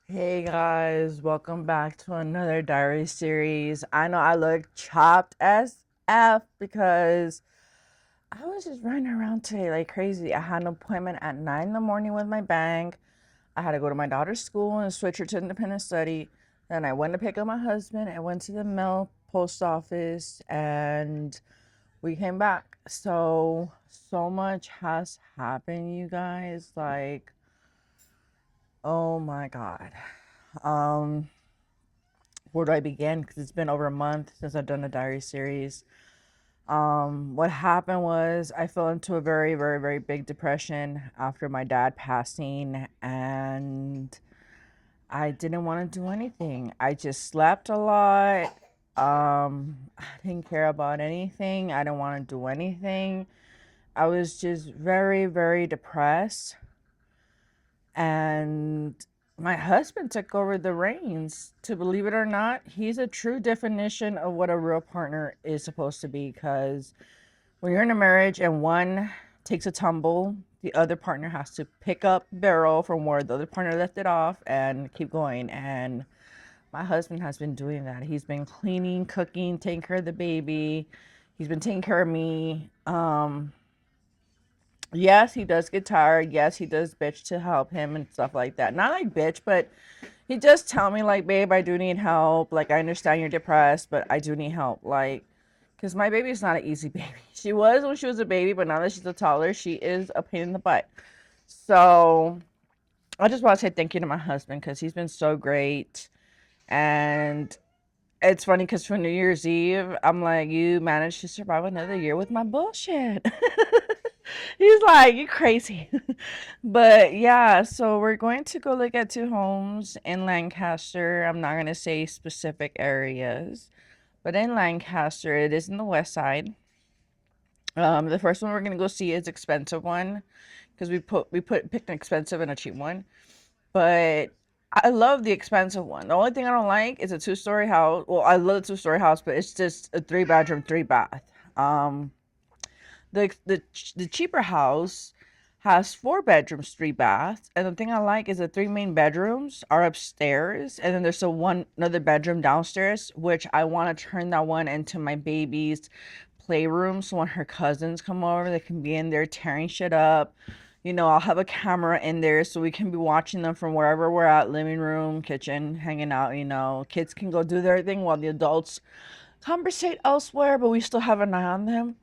Hey guys, welcome back to another diary series. I know I look chopped as F because I was just running around today like crazy. I had an appointment at 9 in the morning with my bank. I had to go to my daughter's school and switch her to independent study. Then I went to pick up my husband. I went to the mail post office and we came back. So much has happened, you guys. Like, oh my God. Um, where do I begin? Because it's been over a month since I've done a diary series. What happened was I fell into a very, very, very big depression after my dad passing, and I didn't want to do anything. I just slept a lot. I didn't care about anything. I didn't want to do anything. I was just very, very depressed. And my husband took over the reins. To believe it or not, he's a true definition of what a real partner is supposed to be. Because when you're in a marriage and one takes a tumble, the other partner has to pick up barrel from where the other partner left it off and keep going. And my husband has been doing that. He's been cleaning, cooking, taking care of the baby. He's been taking care of me. Yes, he does get tired. Yes, he does bitch to help him and stuff like that. Not like bitch, but he does tell me like, babe, I do need help. Like, I understand you're depressed, but I do need help. Like, because my baby is not an easy baby. She was when she was a baby, but now that she's a toddler, she is a pain in the butt. So I just want to say thank you to my husband because he's been so great. And it's funny because for New Year's Eve, I'm like, you managed to survive another year with my bullshit. He's like, you crazy. But yeah, so we're going to go look at two homes in Lancaster. I'm not going to say specific areas, but in Lancaster, it is in the west side. The first one we're going to go see is expensive one because picked an expensive and a cheap one. But I love the expensive one. The only thing I don't like is a two-story house. Well, I love the two-story house, but it's just a three-bedroom, three-bath. Um, the cheaper house has four bedrooms, three baths, and the thing I like is the three main bedrooms are upstairs, and then there's another bedroom downstairs, which I want to turn that one into my baby's playroom. So when her cousins come over, they can be in there tearing shit up. I'll have a camera in there so we can be watching them from wherever we're at, living room, kitchen, hanging out. Kids can go do their thing while the adults conversate elsewhere, but we still have an eye on them.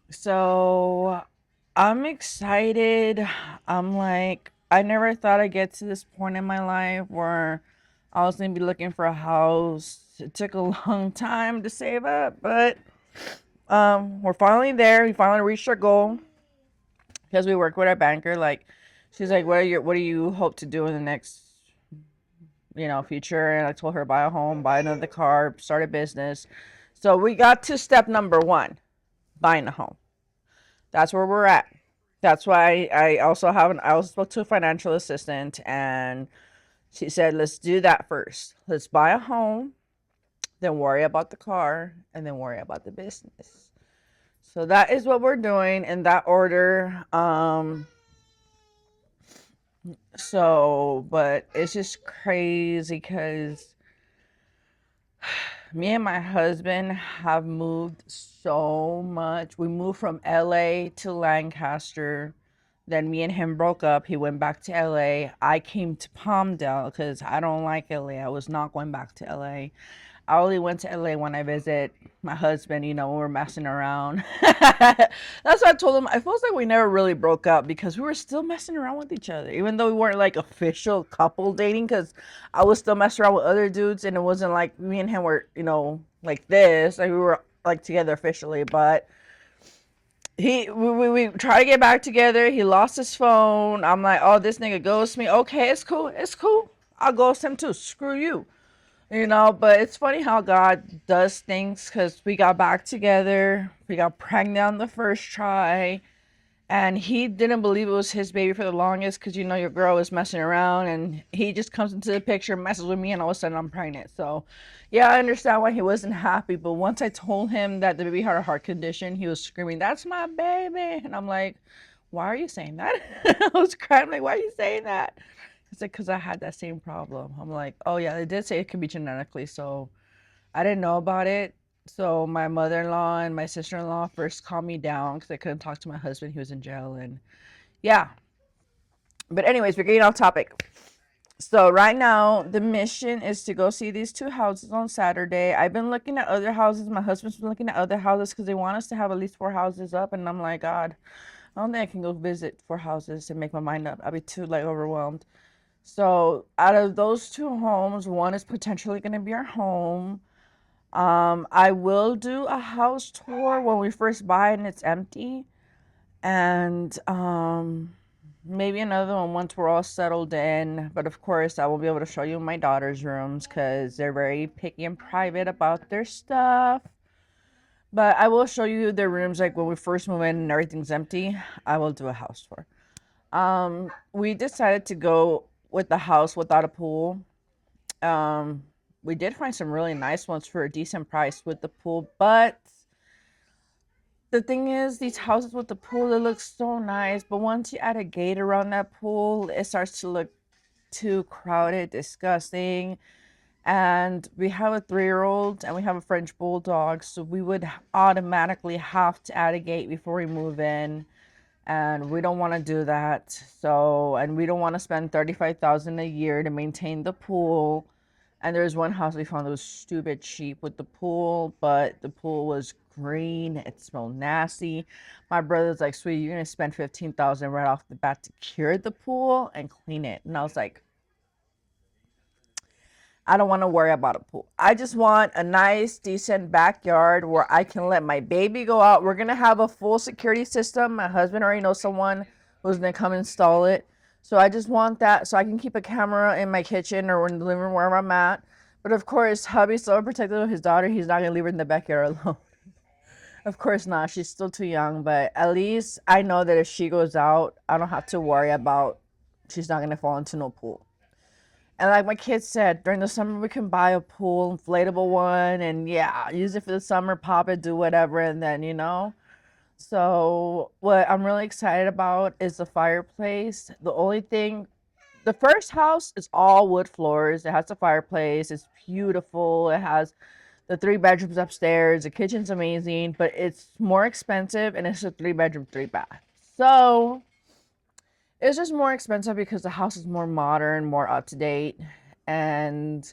So I'm excited. I'm like, I never thought I'd get to this point in my life where I was going to be looking for a house. It took a long time to save up, but we're finally there. We finally reached our goal because we work with our banker. Like, she's like, what do you hope to do in the next, future? And I told her, buy a home, buy another car, start a business. So we got to step number one, buying a home. That's where we're at. That's why I also spoke to a financial assistant and she said, let's do that first. Let's buy a home, then worry about the car, and then worry about the business. So that is what we're doing in that order. But it's just crazy because me and my husband have moved so much. We moved from LA to Lancaster. Then me and him broke up. He went back to LA. I came to Palmdale because I don't like LA. I was not going back to LA. I only went to LA when I visit my husband, when we're messing around. That's what I told him. I felt like we never really broke up because we were still messing around with each other, even though we weren't like official couple dating. Because I was still messing around with other dudes, and it wasn't like me and him were, like this. Like we were like together officially, but we try to get back together. He lost his phone. I'm like, oh, this nigga ghosted me. Okay, it's cool. I'll ghost him too. Screw you. But it's funny how God does things because we got back together. We got pregnant on the first try. And he didn't believe it was his baby for the longest because, your girl was messing around. And he just comes into the picture, messes with me, and all of a sudden I'm pregnant. So, yeah, I understand why he wasn't happy. But once I told him that the baby had a heart condition, he was screaming, that's my baby. And I'm like, why are you saying that? I was crying, like, why are you saying that? It's like, because I had that same problem. I'm like, oh yeah, they did say it could be genetically, so I didn't know about it. So my mother-in-law and my sister-in-law first calmed me down because I couldn't talk to my husband. He was in jail, and yeah. But anyways, we're getting off topic. So right now, the mission is to go see these two houses on Saturday. I've been looking at other houses. My husband's been looking at other houses because they want us to have at least 4 houses up. And I'm like, God, I don't think I can go visit 4 houses and make my mind up. I'll be too like overwhelmed. So out of those two homes, one is potentially going to be our home. I will do a house tour when we first buy and it's empty. And maybe another one once we're all settled in. But of course, I won't be able to show you my daughter's rooms because they're very picky and private about their stuff. But I will show you their rooms like when we first move in and everything's empty. I will do a house tour. We decided to go with the house without a pool. We did find some really nice ones for a decent price with the pool, but the thing is, these houses with the pool, it looks so nice, but once you add a gate around that pool, it starts to look too crowded, disgusting. And we have a 3-year-old and we have a French bulldog, so we would automatically have to add a gate before we move in, and we don't want to do that. So, and we don't want to spend $35,000 a year to maintain the pool. And there's one house we found that was stupid cheap with the pool, but the pool was green. It smelled nasty. My brother's like, sweetie, you're gonna spend $15,000 right off the bat to cure the pool and clean it. And I was like, I don't want to worry about a pool. I just want a nice, decent backyard where I can let my baby go out. We're gonna have a full security system. My husband already knows someone who's gonna come install it. So I just want that so I can keep a camera in my kitchen or in the living room wherever I'm at. But of course, hubby's so protective of his daughter, he's not gonna leave her in the backyard alone. Of course not. She's still too young, but at least I know that if she goes out, I don't have to worry about she's not gonna fall into no pool. And like my kids said, during the summer we can buy a pool, inflatable one, and yeah, use it for the summer, pop it, do whatever, and then So what I'm really excited about is the fireplace. The only thing, the first house is all wood floors. It has a fireplace. It's beautiful. It has the 3 bedrooms upstairs. The kitchen's amazing, but it's more expensive, and it's a 3 bedroom, 3 bath. So it's just more expensive because the house is more modern, more up to date, and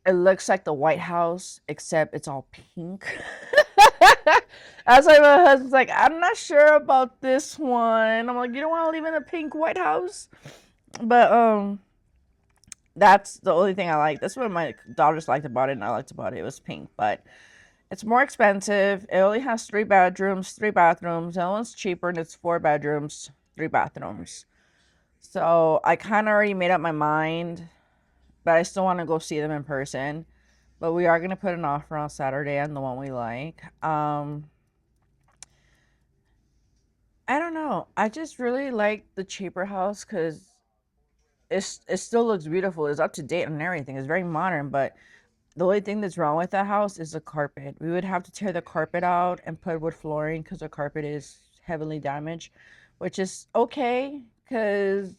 it looks like the White House, except it's all pink. That's why my husband's like, I'm not sure about this one. I'm like, you don't want to live in a pink White House? But that's the only thing I like. That's what my daughters liked about it, and I liked about it. It was pink, but it's more expensive. It only has 3 bedrooms, 3 bathrooms. That one's cheaper, and it's 4 bedrooms, 3 bathrooms. So I kind of already made up my mind, but I still want to go see them in person. But we are going to put an offer on Saturday on the one we like. I don't know. I just really like the cheaper house because it still looks beautiful. It's up to date and everything. It's very modern, but the only thing that's wrong with that house is the carpet. We would have to tear the carpet out and put wood flooring because the carpet is heavily damaged, which is okay because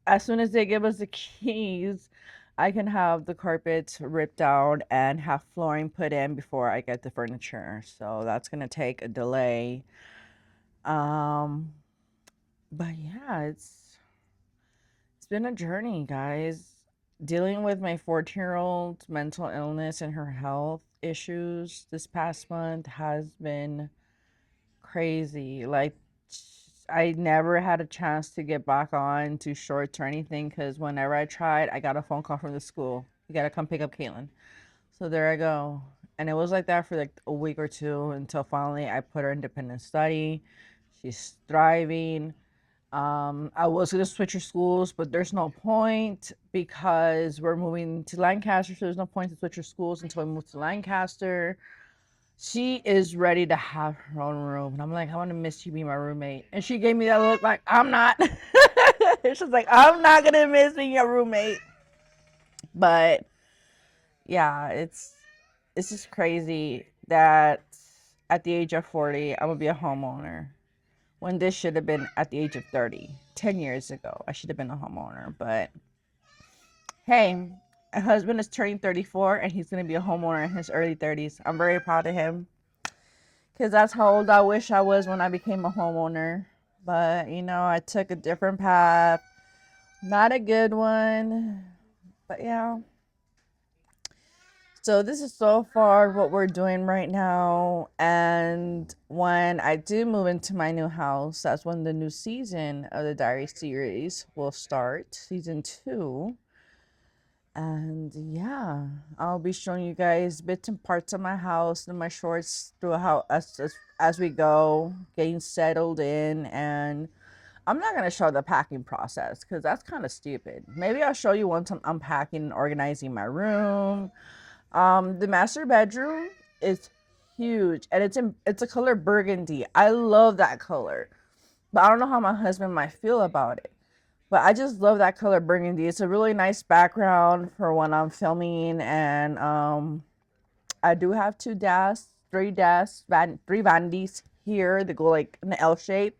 as soon as they give us the keys, I can have the carpets ripped out and have flooring put in before I get the furniture. So that's gonna take a delay. Um, but yeah, it's been a journey, guys. Dealing with my 14-year-old mental illness and her health issues this past month has been crazy. Like, I never had a chance to get back on to shorts or anything because whenever I tried, I got a phone call from the school. You gotta come pick up Caitlin. So there I go. And it was like that for like a week or two until finally I put her in independent study. She's thriving. I was gonna switch her schools, but there's no point because we're moving to Lancaster, so there's no point to switch her schools until we move to Lancaster. She is ready to have her own room, and I'm like, I want to miss you being my roommate. And she gave me that look like I'm not. She's like, I'm not gonna miss being your roommate. But yeah, it's just crazy that at the age of 40, I'm gonna be a homeowner. when this should have been at the age of 30. 10 years ago, I should have been a homeowner. But hey, my husband is turning 34 and he's going to be a homeowner in his early 30s. I'm very proud of him because that's how old I wish I was when I became a homeowner. But, you know, I took a different path. Not a good one. But yeah. So this is so far what we're doing right now. And when I do move into my new house, that's when the new season of the diary series will start, season 2. And yeah, I'll be showing you guys bits and parts of my house and my shorts through how as we go, getting settled in. And I'm not gonna show the packing process because that's kind of stupid. Maybe I'll show you once I'm unpacking and organizing my room. The master bedroom is huge and it's a color burgundy. I love that color, but I don't know how my husband might feel about it. But I just love that color burgundy. It's a really nice background for when I'm filming. And I do have three vanities here that go like in the L shape.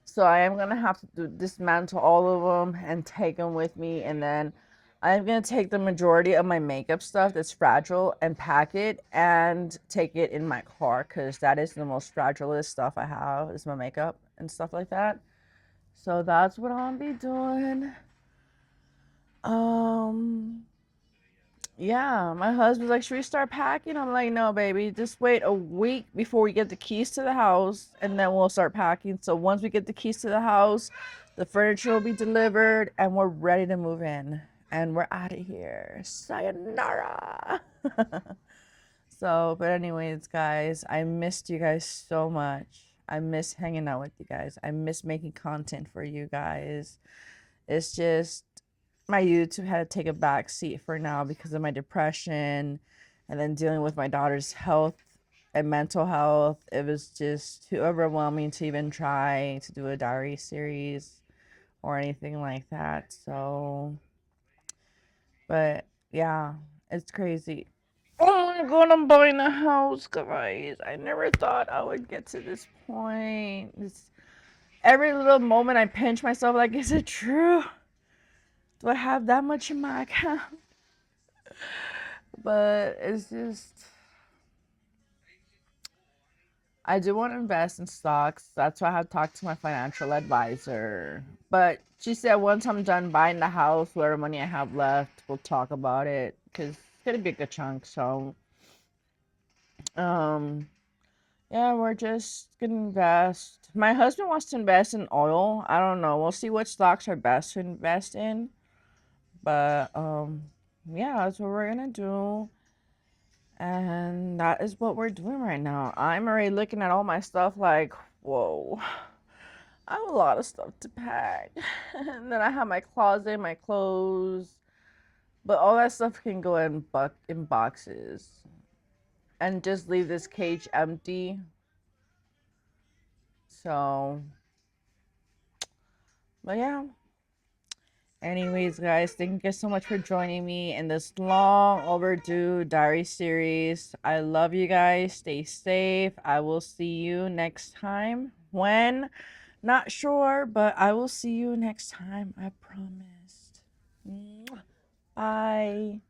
So I am gonna have to dismantle all of them and take them with me. And then I'm gonna take the majority of my makeup stuff that's fragile and pack it and take it in my car because that is the most fragilest stuff I have is my makeup and stuff like that. So that's what I'll be doing. Um, yeah, my husband's like, should we start packing? I'm like, no, baby, just wait a week before we get the keys to the house and then we'll start packing. So once we get the keys to the house, the furniture will be delivered and we're ready to move in and we're out of here. Sayonara. So, but anyways, guys, I missed you guys so much. I miss hanging out with you guys. I miss making content for you guys. It's just my YouTube had to take a back seat for now because of my depression and then dealing with my daughter's health and mental health. It was just too overwhelming to even try to do a diary series or anything like that. So, but yeah, it's crazy. Oh my god, I'm buying a house, guys. I never thought I would get to this point. Every little moment I pinch myself like, is it true? Do I have that much in my account? But it's just, I do want to invest in stocks. That's why I have talked to my financial advisor. But she said once I'm done buying the house, whatever money I have left, we'll talk about it because it's gonna be a good chunk. So, um, yeah, we're just gonna invest. My husband wants to invest in oil. I don't know. We'll see which stocks are best to invest in. But yeah, that's what we're gonna do. And that is what we're doing right now. I'm already looking at all my stuff like, whoa, I have a lot of stuff to pack. And then I have my closet, my clothes, but all that stuff can go in boxes and just leave this cage empty. So, but yeah. Anyways, guys, thank you so much for joining me in this long overdue diary series. I love you guys. Stay safe. I will see you next time. When? Not sure, but I will see you next time. I promise. Bye.